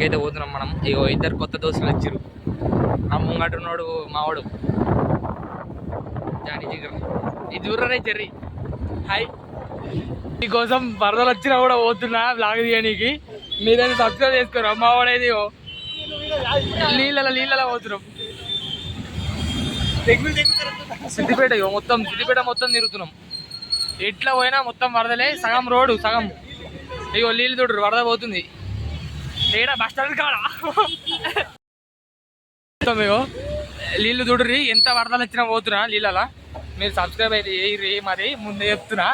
అయితే పోతున్నాం మనం. ఇగో ఇద్దరు కొత్త దోస్తులు వచ్చారు. ఆ ముంగటున్నాడు మావాడు జానీ జిగర్. ఈ దూరనే చెర్రీ. హాయ్, మీకోసం వరదలు వచ్చినా కూడా పోతున్నా బ్లాగ్ తీయడానికి. మీరైతే సబ్స్క్రైబ్ చేసుకోరు. మావాడైతే నీళ్ళలో పోతున్నాం. సిద్దిపేట సిద్దిపేట మొత్తం తిరుగుతున్నాం. ఎట్లా పోయినా మొత్తం వరదలే. సగం రోడ్డు సగం ఇగో నీళ్ళు చూడరు, వరద పోతుంది. ఏడా బస్ స్టాండ్ కాడా ఇగో నీళ్ళు చూడరి. ఎంత వరదలు వచ్చినా పోతున్నా నీళ్ళలా. మీరు సబ్స్క్రైబ్ అయితే వేయరి, మరి ముందే చెప్తున్నా.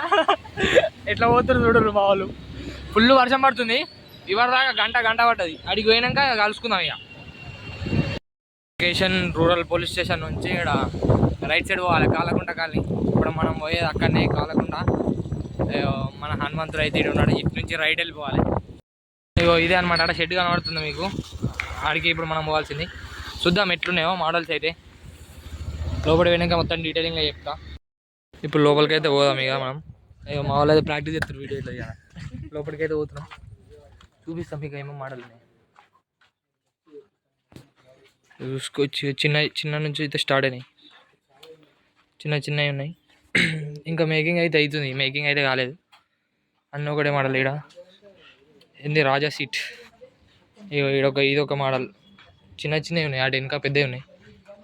ఎట్లా పోతున్నారు చూడరు మా వాళ్ళు. ఫుల్ వర్షం పడుతుంది. ఇవరి దాకా గంట పడ్డది. అడిగి పోయినాక కలుసుకుందాం. ఇక లొకేషన్ రూరల్ పోలీస్ స్టేషన్ నుంచి ఇక్కడ రైట్ సైడ్ పోవాలి, కాలకుంట కాలనీ. ఇప్పుడు మనం పోయేది అక్కడనే కాలకుంట. మన హనుమంతుడు అయితే ఇటు ఉన్నాడు. ఇటు నుంచి రైట్ వెళ్ళిపోవాలి. ఇగో ఇదే అనమాట. అక్కడ షెడ్ కనబడుతుంది మీకు. ఆడికి ఇప్పుడు మనం పోవాల్సింది. చూద్దాం ఎట్లున్నాయో మోడల్స్ అయితే. లోపల పోయినాక మొత్తం డీటెయిలింగ్గా చెప్తా. ఇప్పుడు లోపలికి అయితే పోదాం ఇక మనం. ఇక మా వాళ్ళు అయితే ప్రాక్టీస్ చేస్తారు వీడియో ఇట్లా. ఇక లోపలికి అయితే పోతున్నాం. చూపిస్తాం మీకు ఏమో మోడల్ ఉన్నాయి. చూసుకోవచ్చు. చిన్న నుంచి అయితే స్టార్ట్ అయినాయి. చిన్నవి ఉన్నాయి. ఇంకా మేకింగ్ అయితే అవుతుంది. మేకింగ్ అయితే కాలేదు. అన్నీ ఒకటే మోడల్. ఈడ ఏంది రాజా సీట్. ఇదొక మోడల్. చిన్నవి ఉన్నాయి. అటు ఇంకా పెద్దవి ఉన్నాయి.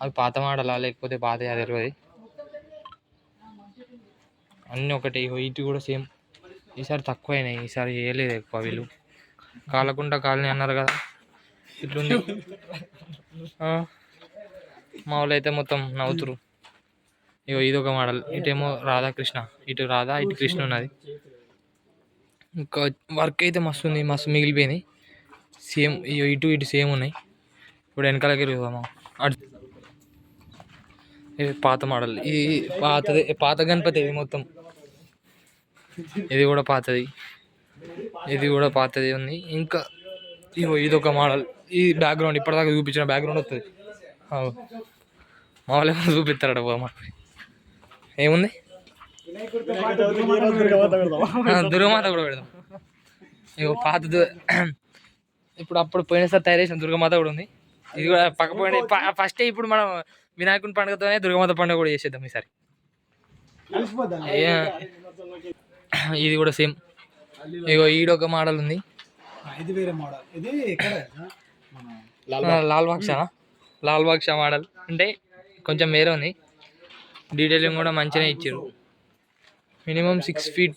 అవి పాత మోడలా లేకపోతే పాత తెలియదు. అన్నీ ఒకటి. ఇటు కూడా సేమ్. ఈసారి తక్కువ అయినాయి. ఈసారి వేయలేదు ఎక్కువ వీళ్ళు. కాలకుంట కాలనీ అన్నారు కదా, ఇట్లుంది. మా వాళ్ళు అయితే మొత్తం నవ్వుతురు. ఇదొక మోడల్. ఇటేమో రాధాకృష్ణ. ఇటు రాధా, ఇటు కృష్ణ ఉన్నది. ఇంకా వర్క్ అయితే మస్తు ఉంది. మస్తు మిగిలిపోయింది. సేమ్ ఇటు సేమ్ ఉన్నాయి. ఇప్పుడు వెనకాలకి వెళ్దామా. ఇది పాత మోడల్. ఇది పాత గణపతి. ఇది మొత్తం ఇది కూడా పాతది. ఇది కూడా పాతది ఉంది. ఇంకా ఇదొక మోడల్. ఈ బ్యాక్గ్రౌండ్ ఇప్పటిదాకా చూపించిన బ్యాక్గ్రౌండ్ వస్తుంది. మా వాళ్ళు ఏమో చూపిస్తారట. బామ్మ ఏముంది, దుర్గమాత కూడా పెడదాం. ఇగో పాత అప్పుడు పోయినసారి తయారు చేసిన దుర్గమాత కూడా ఉంది. ఇది కూడా పక్క పోయిన ఫస్టే. ఇప్పుడు మనం వినాయకుని పండుగతోనే దుర్గమాత పండుగ కూడా చేసేద్దాం ఈసారి. ఇది కూడా సేమ్. ఇగో ఈడొక మోడల్ ఉంది. లాల్ బాక్షా మోడల్ అంటే కొంచెం వేరే ఉంది. డీటెయిలింగ్ కూడా మంచిగానే ఇచ్చారు. Minimum 6 feet.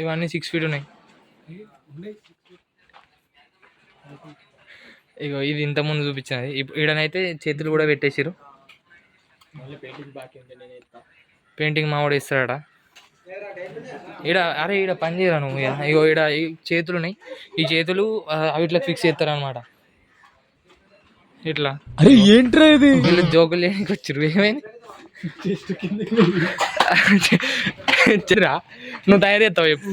ఇవన్నీ 6 feet ఉన్నాయి. ఇగో ఇది ఇంతకుముందు చూపించినది. ఈడనైతే చేతులు కూడా పెట్టేసారు. పెయింటింగ్ మావాడు ఇస్తాడట. ఈడ పని చేయరా నువ్వు. ఇగో ఈడ ఈ చేతులు ఉన్నాయి. ఈ చేతులు అవిట్లా ఫిక్స్ చేస్తారు అనమాట. ఇట్లా. అరే ఏంట్రా ఇది, వీళ్ళు జోకులు చేయడానికి వచ్చారు. ఏమైంది నువ్వు తయారు చేస్తావు చెప్పు.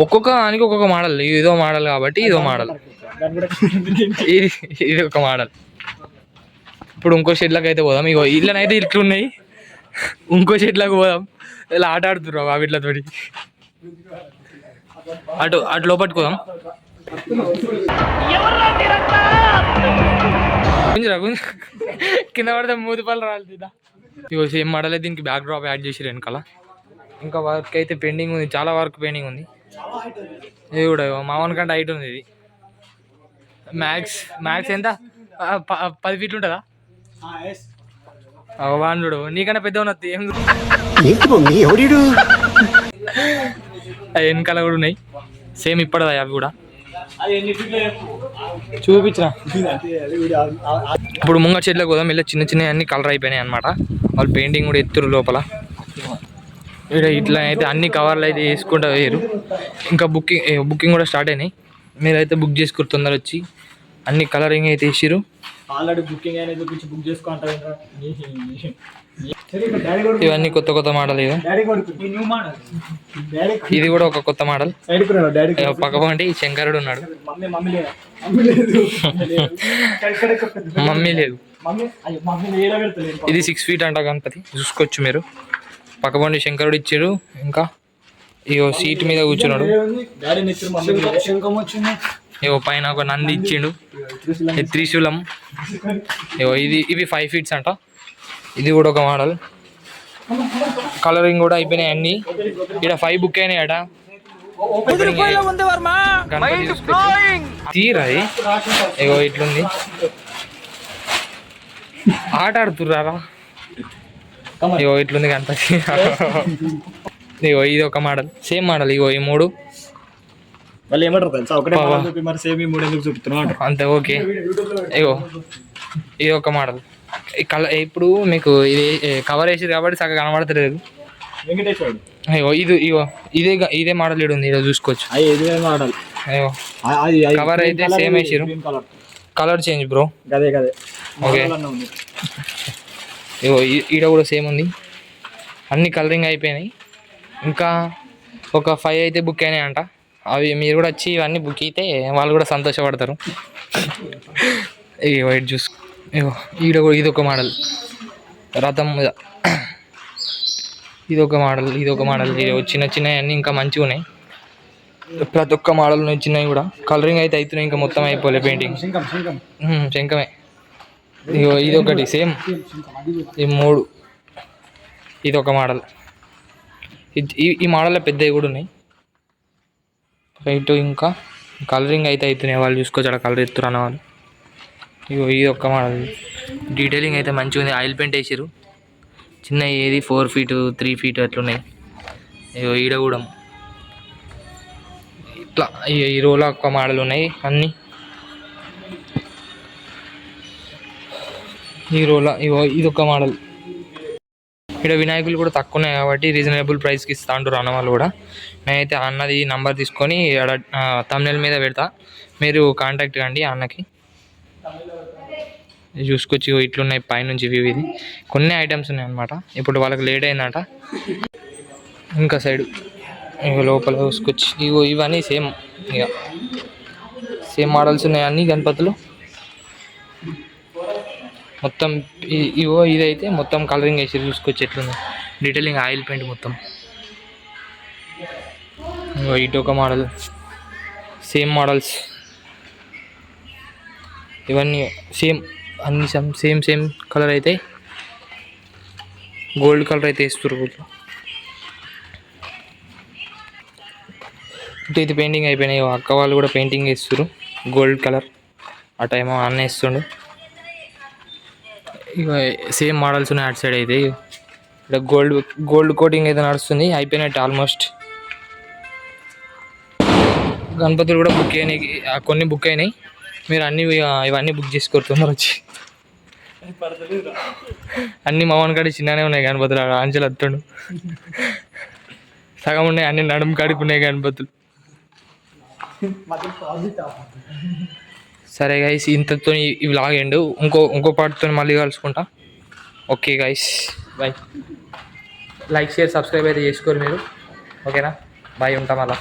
ఒక్కొక్క దానికి ఒక్కొక్క మోడల్. ఇదో మోడల్ కాబట్టి ఇదో మోడల్. ఇది ఒక మోడల్. ఇప్పుడు ఇంకో షెడ్లకు అయితే పోదాం. ఇగో ఇళ్ళనైతే ఇట్లున్నాయి. ఇంకో షెడ్లకు పోదాం. ఇలా ఆట ఆడుతున్నారు వీటితోటి. అటు లోపలికి పోదాం. కింద పడితే మూతిపళ్ళు రాలిదా. ఇగో సేమ్ మోడలే. దీనికి బ్యాక్ డ్రాప్ యాడ్ చేసి వెనకాల. ఇంకా వర్క్ అయితే పెండింగ్ ఉంది. చాలా వర్క్ పెండింగ్ ఉంది. ఇది కూడా మామూలు కంటే హైట్ ఉంది. ఇది మ్యాక్స్ ఎంత 10 feet ఉంటుందా? వాడు చూడు నీకన్నా పెద్ద ఉన్నది. ఏం వెనకాల కూడా ఉన్నాయి సేమ్ ఇప్పటిదా. అవి కూడా చూపించిన. ఇప్పుడు ముంగ చెట్లకు పోదాం. ఇలా చిన్న అన్ని కలర్ అయిపోయినాయి అనమాట. వాళ్ళు పెయింటింగ్ కూడా ఎత్తురు లోపల. ఇక్కడ ఇట్లా అయితే అన్ని కవర్లు అయితే వేసుకుంటూ వేయరు. ఇంకా బుకింగ్ కూడా స్టార్ట్ అయినాయి. మీరైతే బుక్ చేసుకుని తొందర వచ్చి. అన్ని కలరింగ్ అయితే వేసారు. ఆల్రెడీ బుకింగ్ అనేది బుక్ చేసుకుంటారు. ఇవన్నీ కొత్త మోడల్. ఇది కూడా ఒక కొత్త మోడల్. పక్కపంటి శంకరుడు ఉన్నాడు. మమ్మీ లేదు. ఇది 6 feet అంట గణపతి. చూసుకోవచ్చు మీరు. పక్కపండి శంకరుడు ఇచ్చారు. ఇంకా ఇగో సీట్ మీద కూర్చున్నాడు. ఇగో పైన ఒక నంది ఇచ్చిండు, త్రిశూలం. ఇగో ఇవి 5 feet అంట. ఇది కూడా ఒక మోడల్. కలరింగ్ కూడా అయిపోయినాయి అన్ని. ఇక్కడ 5 బుక్ అయినాయి అట. తీరాది ఇగో ఇట్లుంది. ఆట ఆడుతుర్రారా. ఇగో ఇట్లుంది గణపతి. ఇగో ఇది ఒక మోడల్, సేమ్ మోడల్. ఇగో ఈ 3 అంతే. ఓకే ఇగో ఇది ఒక మోడల్. ఇప్పుడు మీకు ఇది కవర్ వేసారు కాబట్టి సగం కనబడతలేదు. అయ్యో ఇదే మోడల్ ఇడు ఉంది, చూసుకోవచ్చు. అయ్యో కవర్ అయితే సేమ్ వేసారు, కలర్ చేంజ్ బ్రో. ఓకే ఇగో ఈడ కూడా సేమ్ ఉంది. అన్ని కలరింగ్ అయిపోయినాయి. ఇంకా ఒక 5 అయితే బుక్ అయినాయి అంట. అవి మీరు కూడా వచ్చి ఇవన్నీ బుక్ అయితే వాళ్ళు కూడా సంతోషపడతారు. ఇగో వైట్ చూసుకో. ఇగో ఈడ కూడా ఇదొక మోడల్, రథం మీద. ఇదొక మోడల్. చిన్న చిన్నవి అన్నీ ఇంకా మంచిగా ఉన్నాయి. ప్రతి ఒక్క మోడల్ ఉన్నాయి చిన్నవి కూడా. కలరింగ్ అయితే అవుతున్నాయి, ఇంకా మొత్తం అయిపోలే పెయింటింగ్. శంఖమే. ఇగో ఇదొకటి సేమ్. ఈ 3 ఇదొక మోడల్. ఈ మోడల్లో పెద్దవి కూడా ఉన్నాయి. రైట్ ఇంకా కలరింగ్ అయితే అవుతున్నాయి, వాళ్ళు చూసుకోవచ్చు. అక్కడ కలర్ ఎత్తురు అన్నవాళ్ళు. ఇగో ఇది ఒక్క మోడల్. డీటెయిలింగ్ అయితే మంచిగా ఉంది. ఆయిల్ పెయింట్ వేసారు. చిన్న ఏది 4 feet 3 feet అట్లున్నాయి. ఇగో ఈడ కూడా ఇట్లా ఈ రోలో ఒక్క మోడల్ ఉన్నాయి అన్నీ. ఈ రోలో ఇగో ఇదొక మోడల్. ఇక్కడ వినాయకులు కూడా తక్కువ ఉన్నాయి కాబట్టి రీజనబుల్ ప్రైస్కి ఇస్తా అంటారు అన్నవాళ్ళు కూడా. నేనైతే అన్నది నంబర్ తీసుకొని థంబ్నెయిల్ మీద పెడతా, మీరు కాంటాక్ట్ కండి అన్నకి. చూసుకొచ్చి ఇట్లున్నాయి పైనుంచి వ్యూ. ఇది కొన్ని ఐటమ్స్ ఉన్నాయి అన్నమాట. ఇప్పుడు వాళ్ళకి లేట్ అయిందట. ఇంకా సైడ్ ఇక లోపల చూసుకొచ్చి ఇవన్నీ సేమ్, ఇక సేమ్ మోడల్స్ ఉన్నాయి అన్ని గణపతులు. మొత్తం ఇదైతే మొత్తం కలరింగ్ వేసి చూసుకొచ్చి ఎట్లుంది డీటెయిలింగ్. ఆయిల్ పెయింట్ మొత్తం. ఇటు ఒక మోడల్, సేమ్ మోడల్స్ ఇవన్నీ సేమ్. అన్ని సేమ్ కలర్ అయితే, గోల్డ్ కలర్ అయితే వేస్తారు. ఇటు ఇది పెయింటింగ్ అయిపోయినాయి. అక్క వాళ్ళు కూడా పెయింటింగ్ వేస్తారు గోల్డ్ కలర్. ఆ టైం అన్న వేస్తుండు. ఇక సేమ్ మోడల్స్ ఉన్నాయి అటు సైడ్ అయితే. ఇక్కడ గోల్డ్ కోటింగ్ అయితే నడుస్తుంది, అయిపోయినట్టు ఆల్మోస్ట్. గణపతులు కూడా బుక్ అయినాయి, కొన్ని బుక్ అయినాయి. మీరు ఇవన్నీ బుక్ చేసుకుంటున్నారు వచ్చి. అన్ని మామూలు కాడి చిన్ననే ఉన్నాయి గణపతులు. అంచెలు వస్తుండు సగం ఉన్నాయి, అన్ని నడుము కాడికి ఉన్నాయి గణపతులు. సరే గైస్, ఇంతతో ఈ వ్లాగ్ ఎండ్. ఇంకో పార్ట్తో మళ్ళీ కలుసుకుంటా. Okay guys, bye. Like share subscribe అయితే చేసుకోరు మీరు. ఓకేనా, బాయ్. ఉంటాం అలా.